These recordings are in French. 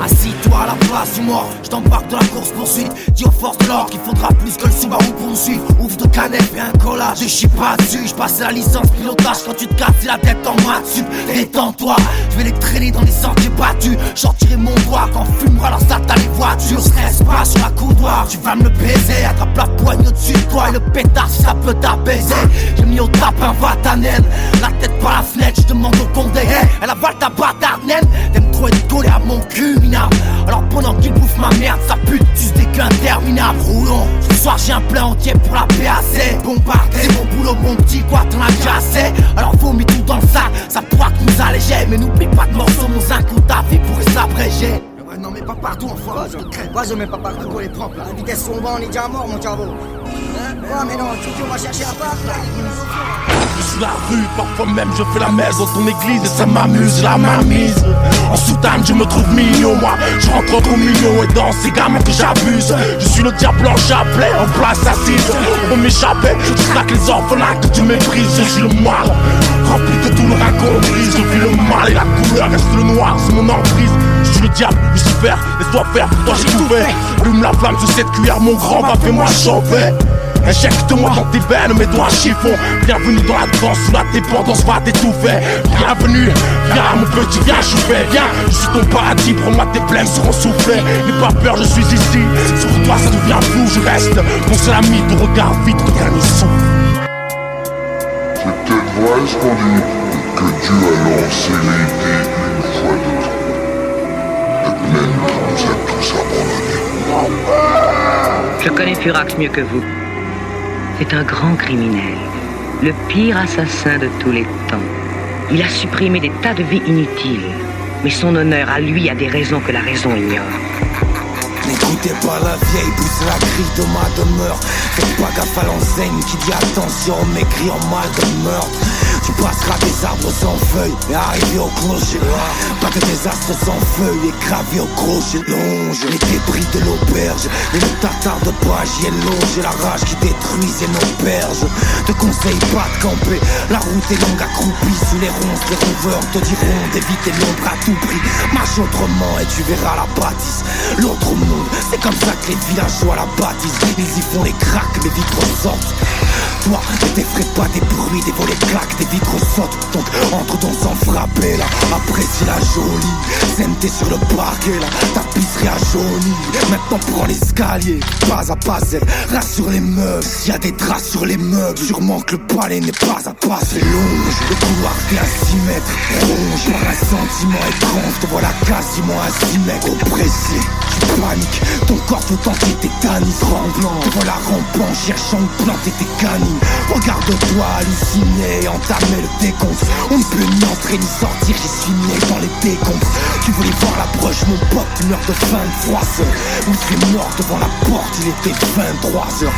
Assis-toi à la place du mort, je t'embarque dans la course poursuite. Dis aux forces de l'ordre qu'il faudra plus que le Subaru pour nous suivre. Ouvre de canette, fais un collage, je chie pas dessus. Je passe la licence pilotage quand tu te casses la tête en maths sup. Détends-toi, je vais les traîner dans les sentiers battus. J'en mon doigt quand fumera leur salle les voitures. Stresse pas sur la coudoir, tu vas me le baiser. Attrape la poigne au-dessus de toi et le pétard si ça peut t'apaiser. J'ai mis au tapin, va ta naine. La tête par la fenêtre, je demande au condé. Hey, elle avale ta bâtarde naine. T'aimes trop être collé à mon cul, minable. Alors pendant qu'il bouffe ma merde, sa pute tue des qu'un interminable. Roulons, ce soir j'ai un plein entier pour la PAC. Bombardé, c'est mon boulot, mon petit, quoi t'en as cassé. Alors vomis tout dans le sac, ça pourra que nous alléger. Mais n'oublie pas de morceaux, mon zinc ou ta vie pourrait s'abréger. Non mais pas partout enfin, je mets pas partout pour les trempes là. La vitesse sombre, on est déjà mort mon cerveau. Ouais mais non, tu vas chercher à part là. Je suis la rue, parfois même je fais la messe dans ton église et ça m'amuse, la mamise. En soutane je me trouve mignon, moi je rentre trop mignon et dans ces gamins que j'abuse. Je suis le diable en chapelet, en place assise. Pour m'échapper, je traque les orphelins que tu méprises. Je suis le mal, rempli de tout le raconte grise. Je vis le mal et la couleur reste le noir, c'est mon emprise. Je suis le diable, Lucifer, laisse-toi faire, pour toi j'ai tout fait. Allume la flamme sur cette cuillère, mon grand, va fais-moi chauffer. Injecte-moi dans tes veines, mes doigts chiffon. Bienvenue dans la danse, sous la dépendance va t'étouffer. Bienvenue, viens mon petit, viens chouffer. Viens, je suis ton paradis, prends-moi tes plaines seront soufflées. N'aie pas peur, je suis ici. Sur toi ça devient flou, je reste mon seul ami, ton regard vide, ton dernier souffle. C'est peut-être vrai ce qu'on dit, que Dieu a lancé les dés une fois de trop. Et même qu'il nous a tous abandonnés. Je connais Furax mieux que vous. C'est un grand criminel, le pire assassin de tous les temps. Il a supprimé des tas de vies inutiles, mais son honneur à lui a des raisons que la raison ignore. N'écoutez pas la vieille, pousse la grille de ma demeure. Faites pas gaffe à l'enseigne qui dit attention, m'écrit en mal de meurtre. Tu passeras des arbres sans feuilles et arrivé au clocher. Pas que des astres sans feuilles et gravé au crochet. Longe les débris de l'auberge et le tartare de page y est longe. Et la rage qui détruisait nos berges. Te conseille pas de camper, la route est longue accroupie sous les ronces. Les rovers te diront d'éviter l'ombre à tout prix. Marche autrement et tu verras la bâtisse. L'autre monde, c'est comme ça que les villageois la bâtissent. Ils y font les cracks, les vitres sortent. Toi, ne t'effraie pas des bruits, des volets claques, des vitres sautent. Donc entre dans sans frapper là. Apprécie la jolie scène, t'es sur le parquet là. Tapisserie à jaunie. Maintenant prends l'escalier, pas à pas elle rassure les meubles. S'il y a des draps sur les meubles, sûrement que le palais n'est pas à pas. C'est longe, le couloir fait à 6 mètres. Ronge par un sentiment étrange. Te voilà quasiment à 6 mètres. Oppressé, tu paniques, ton corps tout entier tétanise. Tremblant, te voilà rampant, cherchant où planter tes canines. Regarde-toi halluciné, entamer le décompte. On ne peut ni entrer ni sortir, j'y suis né dans les décombres. Tu voulais voir l'approche, mon pote, tu meurs de faim de froisseur. Où tu es mort devant la porte, il était 23h.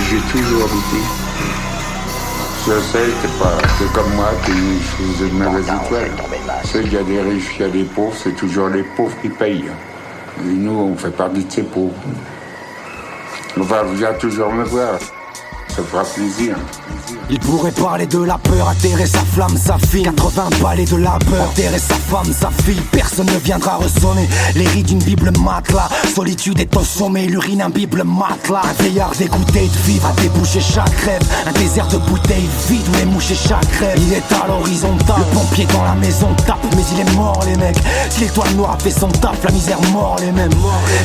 J'ai toujours dit, je sais que c'est comme moi qui faisais de mauvaises étoiles. C'est qu'il y a des riches, il y a des pauvres, c'est toujours les pauvres qui payent. Et nous, on fait partie de ces pauvres. Enfin, vous allez toujours me voir. Ça fera plaisir. Il pourrait parler de la peur, atterrer sa flamme, sa fille. 80 balais de la peur, enterrer sa femme, sa fille. Personne ne viendra ressonner les rides d'une bible matelas. Solitude est au sommet, l'urine un bible matelas. Un vieillard dégoûté de vivre a débouché chaque rêve. Un désert de bouteilles vides où les mouches et chaque rêve. Il est à l'horizontale, le pompier dans la maison tape. Mais il est mort les mecs, si l'étoile noire a fait son taf, la misère mort les mêmes.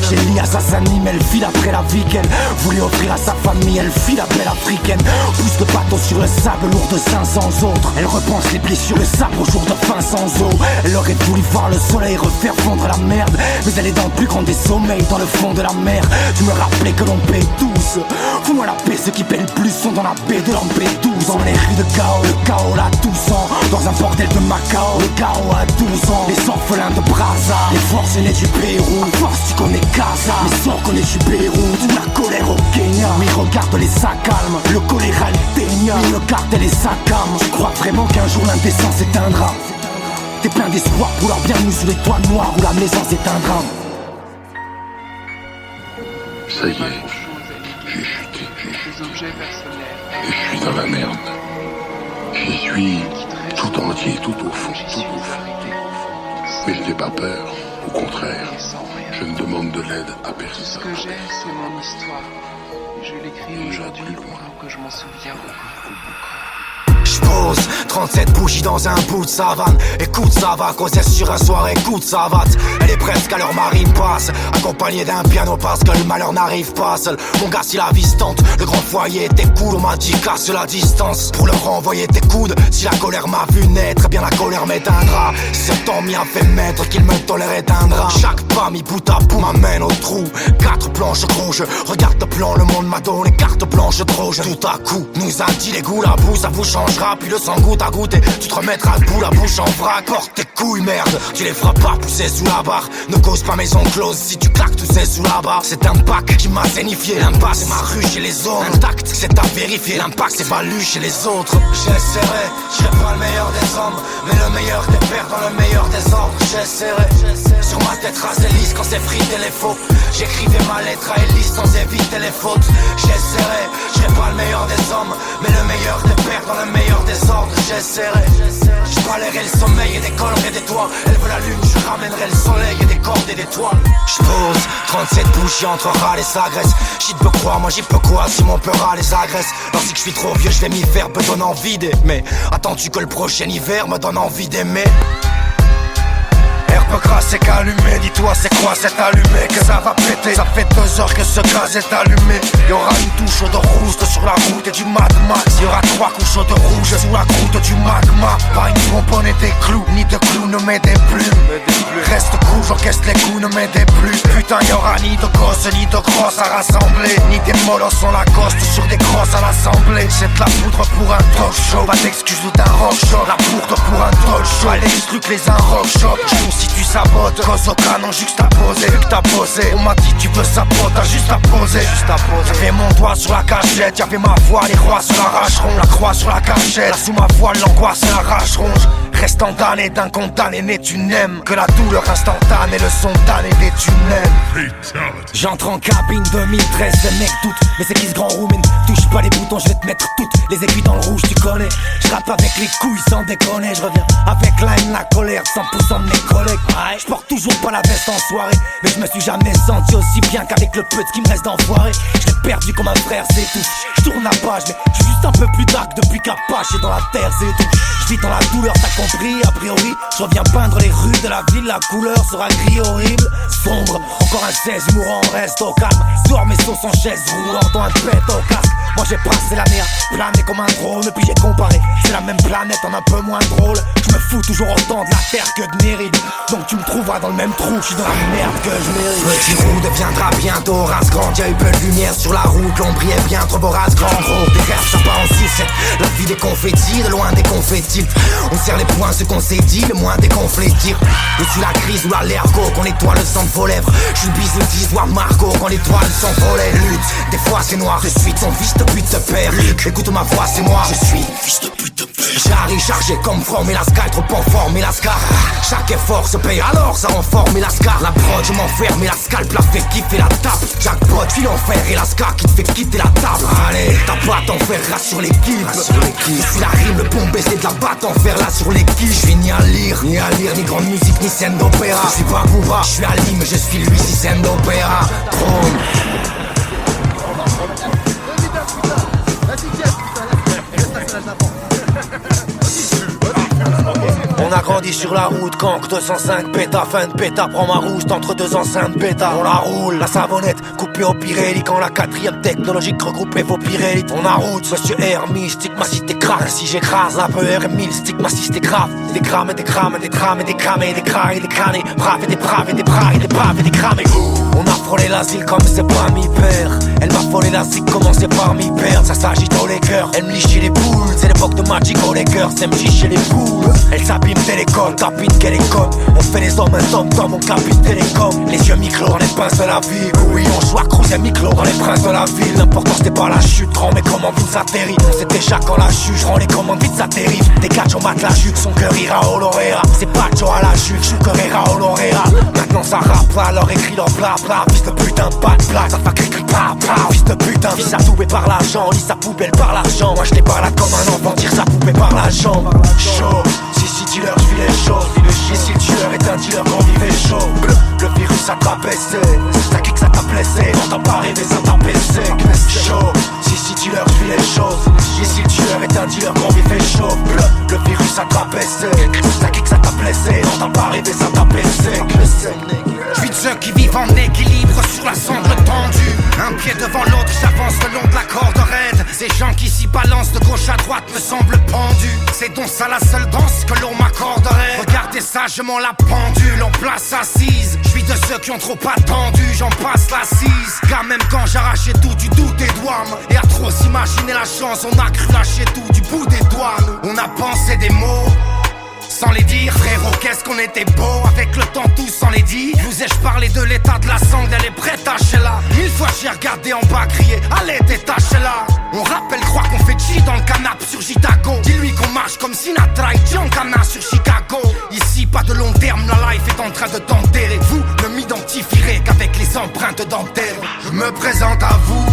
J'ai lié à sa sanime, elle file après la vie qu'elle voulait offrir à sa famille. Elle file la belle africaine, pousse le bateau sur le sable lourd de 500 autres. Elle repense les blessures, le sabre au jour de fin sans eau. Elle aurait voulu voir le soleil refaire fondre la merde, mais elle est dans le plus grand des sommeils, dans le fond de la mer. Tu me rappelais que l'on paye tous. Fous-moi la paix, ceux qui paient le plus sont dans la baie de Lampedusa. Dans les rues de chaos, le chaos là tous ans. Dans un bordel de Macao, le chaos à 12 ans. Les orphelins de Brazza, les forces aînées du Pérou. Force tu connais Casa, les sorts connais du Pérou. La colère au Kenya, mais regarde les sacs calmes. Le choléra l'éteignant, le cartel et sa cam. Tu crois vraiment qu'un jour l'indécence s'éteindra? T'es plein d'espoir pour leur bienvenue sous les toits noirs où la naissance est un drame. Ça y est, j'ai chuté. des objets personnels. Et je suis dans la merde. J'y suis tout entier, tout au fond, tout au fond. Mais je n'ai pas peur. Au contraire, je ne demande de l'aide à personne. Ce que j'ai, c'est mon histoire. Je l'écris aujourd'hui pour que je m'en souviens encore. J'pose 37 bougies dans un bout de savane. Écoute, ça va causer sur un soir. Écoute, ça va. Elle est presque à l'heure, marine passe accompagnée d'un piano parce que le malheur n'arrive pas seul. Mon gars, si la vie se tente, le grand foyer était cool. On m'a dit casse la distance pour leur renvoyer tes coudes. Si la colère m'a vu naître, bien la colère m'éteindra. Ce temps m'y a fait mettre qu'il me tolère éteindra. Chaque pas mis bout à bout m'amène au trou. 4 planches rouges, regarde le plan, le monde m'a donné carte blanche de rouge. Tout à coup, nous a dit les goûts, la boue, ça vous changera. Puis le sang goutte à goutte et tu te remettras debout, la bouche en vrac. Porte tes couilles, merde, tu les feras pas pousser sous la barre. Ne cause pas maison close si tu claques tous ces sous la barre. C'est un pack qui m'a zénifié. L'impasse c'est ma rue chez les autres. Intact, c'est à vérifier. L'impact c'est valu chez les autres. J'essaierai, je serai pas le meilleur des hommes, mais le meilleur des pères dans le meilleur des ordres. J'essaierai, sur ma tête rasée lisse quand c'est frité les faux. J'écrivais ma lettre à Elise sans éviter les fautes. J'essaierai, je serai pas le meilleur des hommes, mais le meilleur des pères dans le meilleur des ordres. J'essaierai, je balayerai le sommeil et décollerai des toits. Elle veut la lune, je ramènerai le soleil et des cordes et des toiles. J'pose 37 bougies entre râles et s'agresse. J'y peux croire, moi j'y peux quoi si mon peur râle et s'agresse. Lorsque je suis trop vieux, je vais m'y faire, me donne envie d'aimer. Attends-tu que le prochain hiver me donne envie d'aimer? Herbe grasse et qu'allumé, dis-toi c'est quoi cet allumé que ça va péter. Ça fait 2 heures que ce gaz est allumé. Y'aura une touche de rouste sur la route et du Mad Max. Y'aura 3 couches de rouge sous la croûte du magma. Pas une pomponne et des clous, ni de clous, ne mets des plumes. Reste cool, j'encaisse les coups, ne mets des plus. Putain y'aura ni de gosses, ni de grosses à rassembler. Ni des molosses en Lacoste sur des grosses à l'assemblée. C'est de la poudre pour un talk show. Pas d'excuse ou d'un rock show. La poudre pour un talk show. À l'exclu que les un rock shop. Si tu sabotes, cause au canon juxtaposé. Vu que t'as posé, on m'a dit tu veux saboter, t'as juste à poser. Y'avait mon doigt sur la cachette, y'avait ma voix, les rois se l'arracheront. La croix sur la cachette, là sous ma voile, l'angoisse et la rage ronge. Restant damné d'un condamné, né tu n'aimes que la douleur instantanée, le son damné des tunnels. J'entre en cabine 2013, les mecs doutent, mais c'est qui ce grand roumine? Touche pas les boutons, je vais te mettre toutes les aiguilles dans le rouge, tu connais. Je rappe avec les couilles sans déconner, je reviens avec la haine, la colère, 100% de mes collègues. Je porte toujours pas la veste en soirée, mais je me suis jamais senti aussi bien qu'avec le peu de ce qui me reste d'enfoiré. Je l'ai perdu comme un frère, c'est tout. Je tourne la page, mais je suis juste un peu plus dark depuis qu'Apache est dans la terre, c'est tout. Je vis dans la douleur, t'as compris, a priori. Je reviens peindre les rues de la ville, la couleur sera gris horrible, sombre. Encore un 16 mourant, reste au calme. Sors mes sauces en chaise roulante, un pète au casque. Moi j'ai passé l'année à planer comme un drone, puis j'ai comparé. C'est la même planète en un peu moins drôle. Je me fous toujours autant de la terre que de Méride. Donc tu me trouveras dans le même trou, je suis dans la merde que je mérite. Petit roux deviendra bientôt race grande. Y'a eu peu de lumière sur la route, l'ombre est bien trop vorace grand. Gros, des rêves ça part en sucette. La vie des confettis, de loin des confettis. On serre les poings, ce qu'on s'est dit, le moins des conflétires. Je suis la crise ou la l'ergo, qu'on nettoie le sang de vos lèvres. Je suis le bisou d'isoire Margot, quand les toiles sont volées. Lutte, des fois c'est noir, je suis ton fils de pute de père. Écoute ma voix, c'est moi, je suis fils de pute de père. J'arrive chargé comme From et la Sky, trop en forme et la Scar. Chaque effort se paye, alors ça renforme et la Scar. La prod, je m'enferme et la scalp la fait kiffer la tape. Jackpot, file en fer et la Scar qui te fait quitter la table. Allez, t'as pas t'en faire là sur l'équipe. Je suis la rime, le bon baiser de la batte en fer là sur l'équipe. Je suis ni à lire, ni grande musique, ni scène d'opéra. Je suis pas Booba, je suis Ali, mais je suis lui si scène d'opéra. Trône. On a grandi sur la route, Kank 205 péta, fin de péta, prends ma rouste entre 2 enceintes péta. On la roule, la savonnette, coupée au Pirelli. Quand la 4ème technologique regroupée vos Pirelli. On a route, monsieur Hermie, stigmatique craque. Si j'écrase un peu R1000, stigmatique grave. Des grammes et des grammes, des trames et des cramés, et des crailles et des crânés. Braves et des braves et des braves et des braves et des cramés. On a frôlé l'asile comme c'est pas mi père. Elle m'a frôlé l'asile, commencé par mi père. Ça s'agite dans les cœurs, elle me liche chez les boules. C'est l'époque de Magic, oh les cœurs, c'est me chez les boules. Elle s'abîme télécom, tapine qu'elle est conne. On fait les hommes un tom-tom, on capite télécom. Les yeux mi-clos dans les pinces de la vie. Oui, on joue à cruiser mi-clos dans les princes de la ville. L'important c'était pas la chute, rends mes commandes vite ça atterrit. On sait déjà quand la juge rend les commandes vite ça dérive. Des catchs on mate la juge, son cœur ira au Lorera. C'est pas Joe à la juge, son cœur ira au Lorera. Maintenant ça rappe, alors écrit leur bla bla. Fils de putain, pas de blague, ça fait cri pa pa. Fils de putain, fils à tout et pas l'argent, lit sa poubelle par l'argent. Moi je les balade comme un enfant, tire sa poupée par la jambe. Chaud, si dealer, je vis les choses. Ici le tueur est un dealer quand vivait chaud. Le virus a trapessé, ça kick ça t'a blessé. T'entends pas rêver, ça t'a blessé. Chaud, si dealer, je vis les choses. Ici le tueur est un dealer quand vivait chaud. Le virus a trapessé, ça kick ça t'a blessé. T'entends pas rêver, ça t'a blessé. Je suis de ceux qui vivent en équilibre sur la cendre tendue. Un pied devant l'autre, j'avance le long de la corde raide. Ces gens qui s'y balancent de gauche à droite me semblent pendus. C'est donc ça la seule danse que l'on m'accorderait. Regardez sagement la pendule en place assise. Je suis de ceux qui ont trop attendu, j'en passe l'assise. Car même quand j'arrachais tout du doute des doigts. Et à trop s'imaginer la chance, on a cru lâcher tout du bout des doigts. On a pensé des mots sans les dire, frérot, qu'est-ce qu'on était beau. Avec le temps tout sans les dire. Vous ai-je parlé de l'état de la sangle, elle est prête à là. 1000 fois j'ai regardé en bas crier, allez détachez-la. On rappelle, croit qu'on fait G dans le canap sur Chicago. Dis-lui qu'on marche comme Sinatra et Giancana sur Chicago. Ici pas de long terme, la life est en train de t'enterrer. Vous ne m'identifierez qu'avec les empreintes dentaires. Je me présente à vous,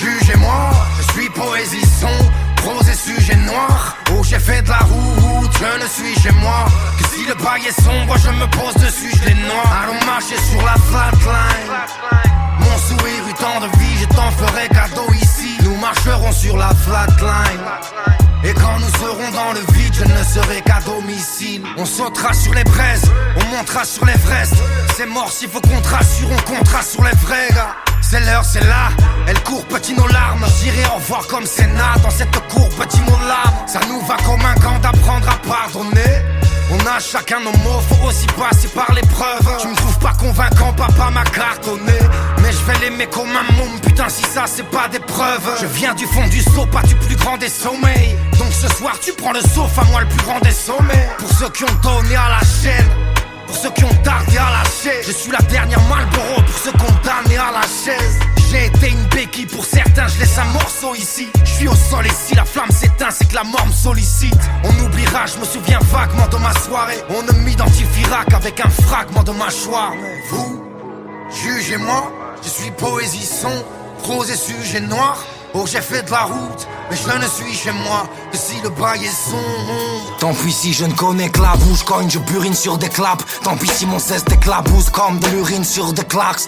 jugez-moi. Je suis poésie son, prose et sujet noir. Oh j'ai fait de la route, je ne suis chez moi que si le bail est sombre, je me pose dessus, je les noie. Allons marcher sur la flatline. Mon sourire eut tant de vie, je t'en ferai cadeau ici. Nous marcherons sur la flatline. Et quand nous serons dans le vide, je ne serai qu'à domicile. On sautera sur les braises, on montera sur l'Everest. C'est mort s'il faut qu'on te rassure, on comptera sur les vrais gars. C'est l'heure, c'est là, elle court petit nos larmes. J'irai au revoir comme Sénat dans cette cour petit nos larmes. Ça nous va comme un gant d'apprendre à pardonner. On a chacun nos mots, faut aussi passer par l'épreuve. Tu me trouves pas convaincant, papa m'a cartonné. Mais je vais l'aimer comme un môme, putain si ça c'est pas des preuves. Je viens du fond du seau, pas du plus grand des sommeils. Donc ce soir tu prends le sauf, à moi le plus grand des sommets. Pour ceux qui ont donné à la chaîne, pour ceux qui ont tardé à lâcher, je suis la dernière Marlboro pour ceux condamnés à la chaise. J'ai été une béquille pour certains, je laisse un morceau ici. Je suis au sol et si la flamme s'éteint, c'est que la mort me sollicite. On oubliera, je me souviens vaguement de ma soirée. On ne m'identifiera qu'avec un fragment de mâchoire. Vous, jugez-moi, je suis poésie son, prose et sujet noir. Oh j'ai fait de la route, mais je ne suis chez moi que si le bail est sombre. Tant pis si je ne connais que la bouche, cogne, je burine sur des claps. Tant pis si mon cesse t'éclabousse comme de l'urine sur des claques.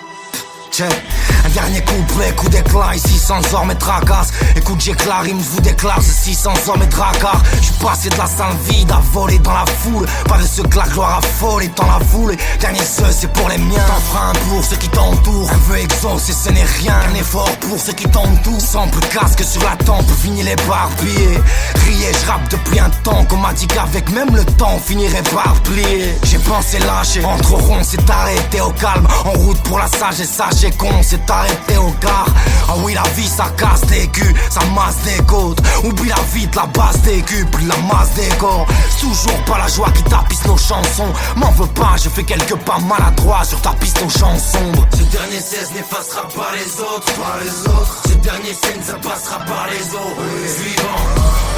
Un dernier couplet, coup d'éclat, ici sans hommes et tracasses. Écoute j'éclare, il me vous déclare, ceci sans hommes et dracards. J'suis passé de la salle vide à voler dans la foule. Pas de ceux que la gloire a volé dans la foule. Dernier ceux c'est pour les miens. T'en feras un pour ceux qui t'entourent. Un vœu exaucé ce n'est rien, un effort pour ceux qui t'entourent. Sample casque sur la tempe, vinyle éparpillé. Crier, j'rappe depuis un temps qu'on m'a dit qu'avec même le temps on finirait par plier. J'ai pensé lâcher, entre rond c'est arrêté au calme. En route pour la sagesse, sage et con, c'est arrêté au gare. Ah oui la vie ça casse des culs, ça masse des côtes. Oublie la vite la base des culs, plus la masse des corps. C'est toujours pas la joie qui tapisse nos chansons. M'en veux pas, je fais quelques pas maladroits sur ta piste aux champs sombres. Ce dernier 16 n'effacera pas les autres, Ce dernier scène ça passera par les autres. Suivant,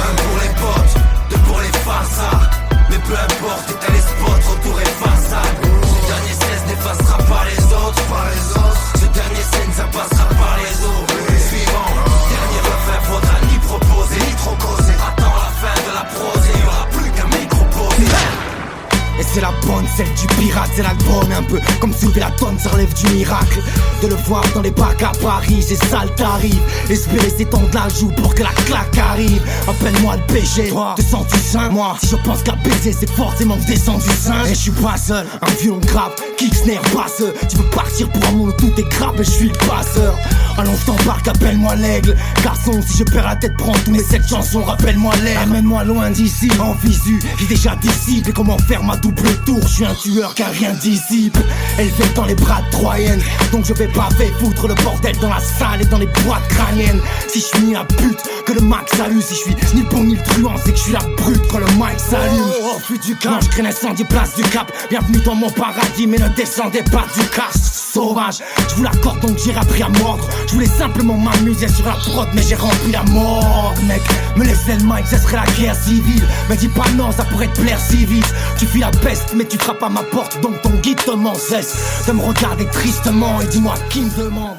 un pour les potes, deux pour les façades. Mais peu importe, éteins les spots, retour et façade. Ce dernier 16 n'effacera pas les autres, Ce dernier scène ça passera par les autres. Suivant, dernier refait, faudra ni proposer ni trop causer. Attends la fin de la prose et y'aura plus qu'un micro posé. Et c'est la bonne, celle du pirate, c'est l'album un peu comme soulever la tonne, ça relève du miracle. De le voir dans les bacs à Paris, c'est ça le tarif. Espérer s'étendre la joue pour que la claque arrive. Appelle-moi le PG, toi, te sens-tu sain? Moi, si je pense qu'à baiser, c'est forcément descendu sain. Et je suis pas seul, un violon grave, kick, snare, basse. Tu veux partir pour un monde où tout est grave, et je suis le passeur. Allons je t'embarque, appelle-moi l'aigle. Garçon, si je perds la tête, prends tous mes 7 chansons, rappelle-moi l'air. Amène-moi loin d'ici, en visu, j'ai déjà des cibles. Et comment faire ma double tour, je suis un tueur car rien disciple. Élevé dans les bras de Troyenne, donc je vais pas faire foutre le bordel dans la salle et dans les boîtes crâniennes. Si je suis ni la pute que le max salue, si je suis ni bon ni le truand, c'est que je suis la brute quand le mic s'allume. Oh, fut du camp, je crée l'incendie, place du cap. Bienvenue dans mon paradis, mais ne descendez pas du casse sauvage. Je vous l'accorde donc j'ai appris à mordre. Je voulais simplement m'amuser sur la prod, mais j'ai rempli la morgue, mec. Me laisser le mic, ça serait la guerre civile. Mais dis pas non, ça pourrait te plaire si vite. Tu fuis la peste, mais tu frappes à ma porte, donc ton guide te m'en cesse de me regarder tristement et dis-moi qui me demande.